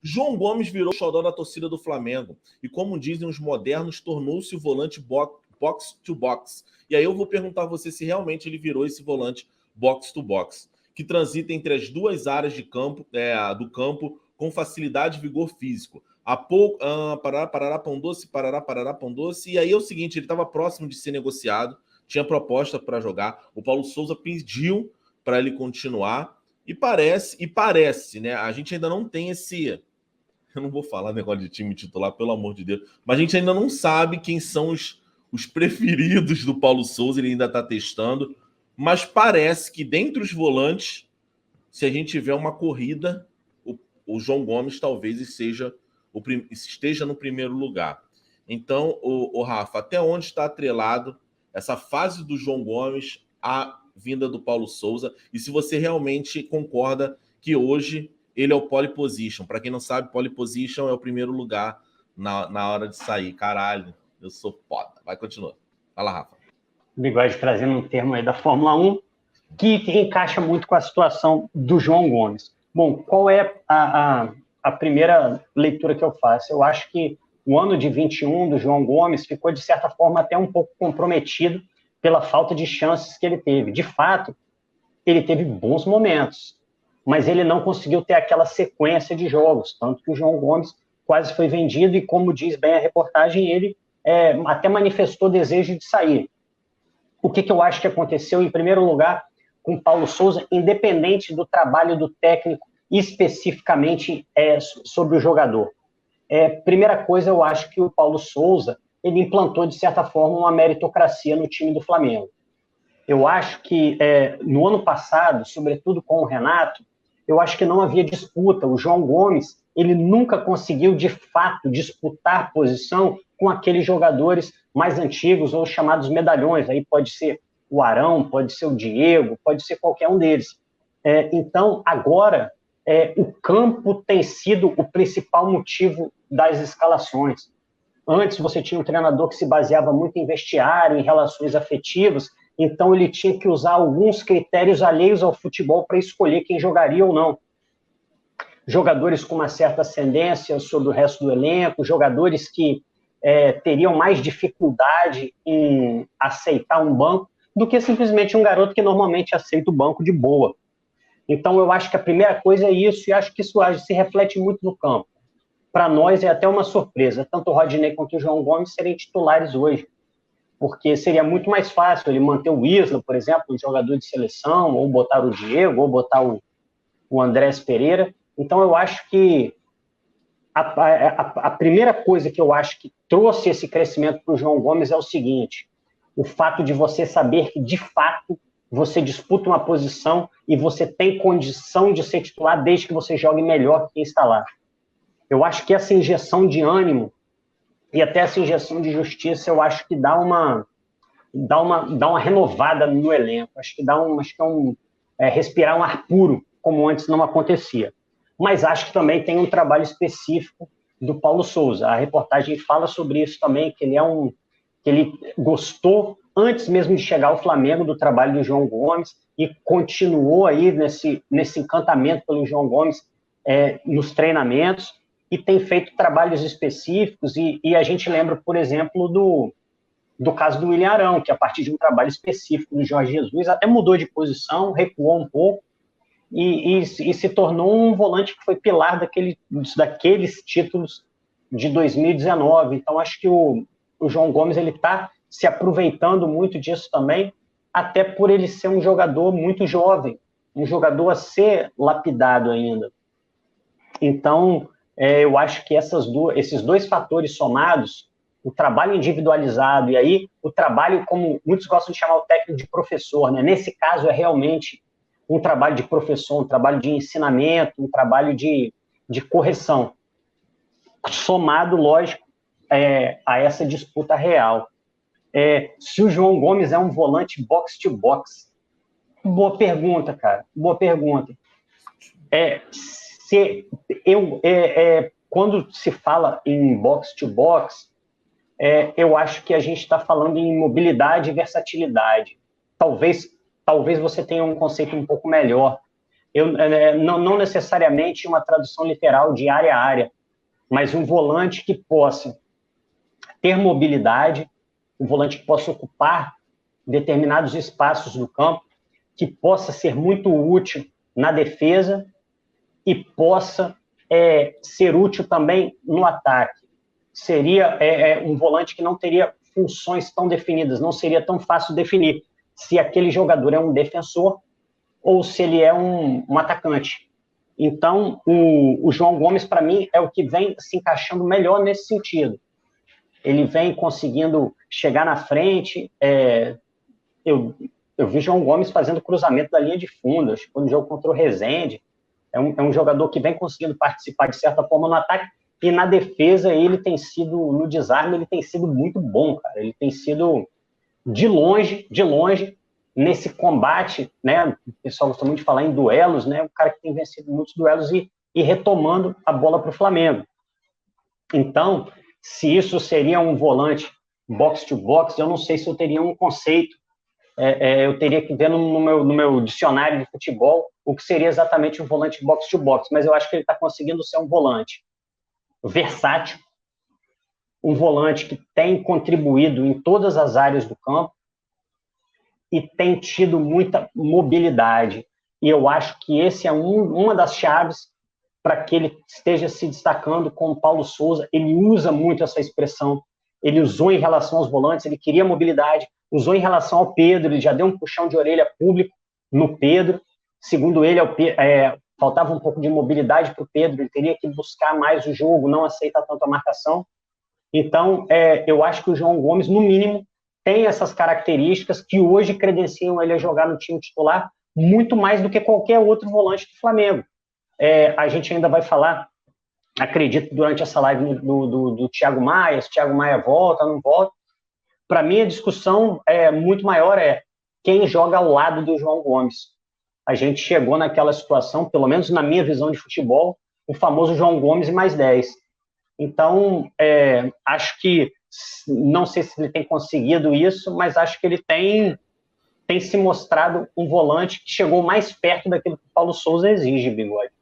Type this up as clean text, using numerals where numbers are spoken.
João Gomes virou o xodó da torcida do Flamengo. E como dizem os modernos, tornou-se o volante box to box. E aí eu vou perguntar a você se realmente ele virou esse volante box to box, que transita entre as duas áreas de campo, do campo com facilidade e vigor físico. Parará, pão doce, parará, pão doce. E aí é o seguinte, ele estava próximo de ser negociado, tinha proposta para jogar. O Paulo Souza pediu para ele continuar. E parece, né? A gente ainda não tem esse... Eu não vou falar negócio de time titular, pelo amor de Deus. Mas a gente ainda não sabe quem são os preferidos do Paulo Souza. Ele ainda está testando. Mas parece que dentre os volantes, se a gente tiver uma corrida, o João Gomes talvez esteja no primeiro lugar. Então, o Rafa, até onde está atrelado essa fase do João Gomes à vinda do Paulo Souza? E se você realmente concorda que hoje ele é o pole position. Para quem não sabe, pole position é o primeiro lugar na hora de sair. Caralho, eu sou foda. Vai, continua. Fala, Rafa. Bigode trazendo um termo aí da Fórmula 1 que encaixa muito com a situação do João Gomes. Bom, qual é a primeira leitura que eu faço? Eu acho que o ano de 21 do João Gomes ficou, de certa forma, até um pouco comprometido pela falta de chances que ele teve. De fato, ele teve bons momentos, mas ele não conseguiu ter aquela sequência de jogos, tanto que o João Gomes quase foi vendido e, como diz bem a reportagem, ele até manifestou desejo de sair. O que eu acho que aconteceu, em primeiro lugar, com o Paulo Souza, independente do trabalho do técnico, especificamente sobre o jogador. Primeira coisa, eu acho que o Paulo Souza ele implantou, de certa forma, uma meritocracia no time do Flamengo. Eu acho que no ano passado, sobretudo com o Renato, eu acho que não havia disputa. O João Gomes, ele nunca conseguiu, de fato, disputar posição com aqueles jogadores mais antigos ou chamados medalhões. Aí pode ser o Arão, pode ser o Diego, pode ser qualquer um deles. Então, agora, o campo tem sido o principal motivo das escalações. Antes, você tinha um treinador que se baseava muito em vestiário, em relações afetivas, então ele tinha que usar alguns critérios alheios ao futebol para escolher quem jogaria ou não. Jogadores com uma certa ascendência sobre o resto do elenco, jogadores que teriam mais dificuldade em aceitar um banco do que simplesmente um garoto que normalmente aceita o banco de boa. Então, eu acho que a primeira coisa é isso, e acho que isso se reflete muito no campo. Para nós é até uma surpresa, tanto o Rodinei quanto o João Gomes serem titulares hoje, porque seria muito mais fácil ele manter o Isla, por exemplo, um jogador de seleção, ou botar o Diego, ou botar o Andrés Pereira. Então, eu acho que a primeira coisa que eu acho que trouxe esse crescimento para o João Gomes é o seguinte: o fato de você saber que, de fato, você disputa uma posição e você tem condição de ser titular desde que você jogue melhor que quem está lá. Eu acho que essa injeção de ânimo e até essa injeção de justiça, eu acho que dá uma renovada no elenco. Acho que respirar um ar puro, como antes não acontecia. Mas acho que também tem um trabalho específico do Paulo Souza. A reportagem fala sobre isso também, que ele gostou, antes mesmo de chegar ao Flamengo, do trabalho do João Gomes e continuou aí nesse encantamento pelo João Gomes nos treinamentos e tem feito trabalhos específicos e a gente lembra, por exemplo, do caso do William Arão, que a partir de um trabalho específico do Jorge Jesus até mudou de posição, recuou um pouco e se tornou um volante que foi pilar daqueles títulos de 2019. Então, acho que o João Gomes está se aproveitando muito disso também, até por ele ser um jogador muito jovem, um jogador a ser lapidado ainda. Então, eu acho que esses dois fatores somados, o trabalho individualizado e aí o trabalho, como muitos gostam de chamar o técnico de professor, né? Nesse caso é realmente um trabalho de professor, um trabalho de ensinamento, um trabalho de correção, somado, lógico, a essa disputa real. Se o João Gomes é um volante box-to-box, boa pergunta, cara, boa pergunta. Quando se fala em box-to-box, eu acho que a gente está falando em mobilidade e versatilidade. Talvez você tenha um conceito um pouco melhor. Não necessariamente uma tradução literal de área a área, mas um volante que possa ter mobilidade, um volante que possa ocupar determinados espaços do campo, que possa ser muito útil na defesa e possa ser útil também no ataque. Seria um volante que não teria funções tão definidas, não seria tão fácil definir se aquele jogador é um defensor ou se ele é um atacante. Então, o João Gomes, para mim, é o que vem se encaixando melhor nesse sentido. Ele vem conseguindo chegar na frente. Eu vi João Gomes fazendo cruzamento da linha de fundo, acho que foi no jogo contra o Rezende. É um jogador que vem conseguindo participar, de certa forma, no ataque, e na defesa, ele tem sido, no desarme, ele tem sido muito bom, cara. Ele tem sido, de longe, nesse combate, né? O pessoal gosta muito de falar em duelos, né? O cara que tem vencido muitos duelos e retomando a bola para o Flamengo. Então, se isso seria um volante box-to-box, eu não sei se eu teria um conceito. Eu teria que ver no meu dicionário de futebol o que seria exatamente um volante box-to-box, mas eu acho que ele está conseguindo ser um volante versátil, um volante que tem contribuído em todas as áreas do campo e tem tido muita mobilidade. E eu acho que esse é uma das chaves para que ele esteja se destacando com o Paulo Souza. Ele usa muito essa expressão, ele usou em relação aos volantes, ele queria mobilidade, usou em relação ao Pedro, ele já deu um puxão de orelha público no Pedro. Segundo ele, faltava um pouco de mobilidade para o Pedro, ele teria que buscar mais o jogo, não aceitar tanto a marcação. Então, eu acho que o João Gomes, no mínimo, tem essas características que hoje credenciam ele a jogar no time titular muito mais do que qualquer outro volante do Flamengo. A gente ainda vai falar, acredito, durante essa live do Thiago Maia, se o Thiago Maia volta, não volta. Para mim, a discussão muito maior quem joga ao lado do João Gomes. A gente chegou naquela situação, pelo menos na minha visão de futebol, o famoso João Gomes e mais 10. Então, acho que, não sei se ele tem conseguido isso, mas acho que ele tem se mostrado um volante que chegou mais perto daquilo que o Paulo Souza exige, Bigode.